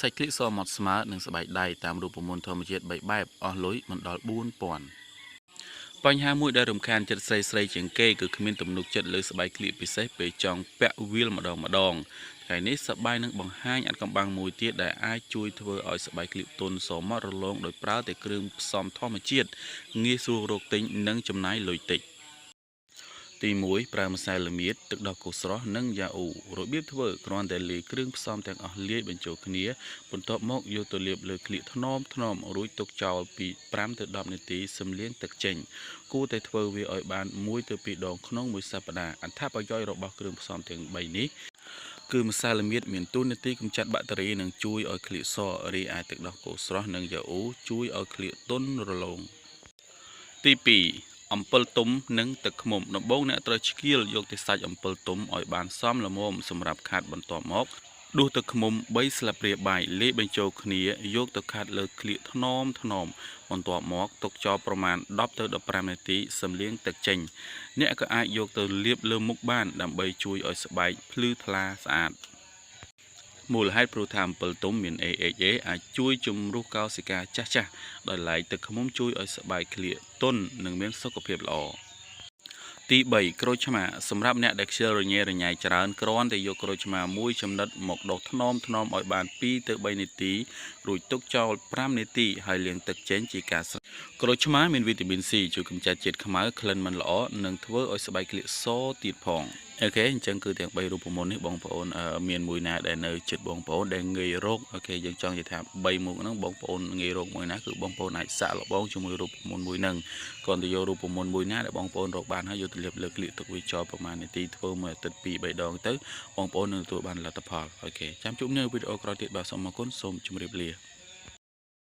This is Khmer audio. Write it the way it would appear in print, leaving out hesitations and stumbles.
សាច់ក្លៀកសម៉ត់ស្មើនិងស្បែកដៃតាមរូបមន្តធម្មជាតិ3បែបអស់លុយមិនដល់4000បញ្ហាមួយដែលរំខានចិត្តស្រីជាងគេគឺគ្មានទំនុកចិត្តលើស្បែកក្លៀកពិសេសពេលចង់ពាក់វាលម្ដងថ្ងៃនេះសប្បាយនឹងបង្ហាញអាថ៌កំបាំងមួយទៀតដែលអាចជួយធ្វើឲ្យស្បែកក្លៀកទន់សម៉ត់រលោងដោយប្រើតែគ្រឿងផ្សំធម្មជាតិងាយស្រួលរកទិញនិងចំណាយលុយតិចទី1ប្រើម្សៅល្មៀតទឹកដោះគោស្រស់និងយ៉ាអ៊ូរបៀបធ្វើគ្រាន់តែលាយគ្រឿងផ្សំទាំងអស់លាយបញ្ចូលគ្នាបន្ទាប់មកយកទៅលាបលើក្លៀកថ្នមរួចទុកចោលពី5ទៅ10នាទីសឹមលាងទឹកចេញគួរតែធ្វើវាឲ្យបាន1ទៅ2ដងក្នុងមួយសប្តាហ៍អត្ថប្រយោជន៍របស់គ្រឿងផ្សំទាំង3នេះគឺម្សៅល្មៀតមានតួនាទីកម្ចាត់បាក់តេរីនិងជួយឲ្យក្លៀកសរីឯទឹកដោះគោស្រស់និងយ៉ាអ៊ូជួយឲ្យក្លៀកទន់រលោងទី2អំពិលទុំនិងទឹកឃ្មុំដំបូងអ្នកត្រូវឆ្កៀលយកតែសាច់អំពិលទុំឲ្យបានសមល្មមសម្រាប់ខាត់បន្ទាប់មកដួសទឹកឃ្មុំ3ស្លាបព្រាបាយលាយបញ្ចូលគ្នាយកទៅខាត់លើក្លៀកថ្នមបន្ទាប់មកទុកចោលប្រមាណ10ទៅ15នាទីសឹមលាងទឹកចេញអ្នកក៏អាចយកទៅលាបលើមុខបានដើម្បីជួយឲ្យស្បែកភ្លឺថ្លាស្អាតមូលហេតុព្រោះថាអំពិលទុំមាន AHA អាចជួយជំរុះកោសិកាចាស់ដោយឡែកទឹកឃ្មុំជួយឲ្យស្បែកក្លៀកទន់និងមានសុខភាពល្អទី3ក្រូចឆ្មាសម្រាប់អ្នកដែលខ្ជិលរញ៉េរញ៉ៃច្រើនគ្រាន់តែយកក្រូចឆ្មាមួយចំណិតមកដុសថ្នមឲ្យបាន2ទៅ3នាទីរួចទុកចោល5នាទីហើយលាងទឹកចេញជាការស្រេចក្រូចឆ្មាមានវីតាមីន C ជួយកម្ចាត់ជាតិខ្មៅក្លិនមិនល្អនិងធ្វើឲ្យស្បែកក្លៀកសទៀតផងអូខេអញ្ចឹងគឺទាំង3រូបមន្តនេះបងប្អូនមានមួយណាដែលនៅចិត្តបងប្អូនដែលងាយរកអូខេយើងចង់និយាយថា3មុខហ្នឹងបងប្អូនងាយរកមួយណាគឺបងប្អូនអាចសាក់លបងជាមួយរូបមន្តមួយហ្នឹងគ្រាន់តែយករូបមន្តមួយណាដែលបងប្អូនរកបានហើយយកទៅលាបលើក្លៀកទុកវាចោលប្រហែលនាទីធ្វើមួយអាទិត្យ2 3ដងទៅបងប្អូននឹងទទួលបានលទ្ធផលអូខេចាំជួបនៅវីដេអូក្រោយទៀតបាទសូមអរគុណសូមជម្រាបលា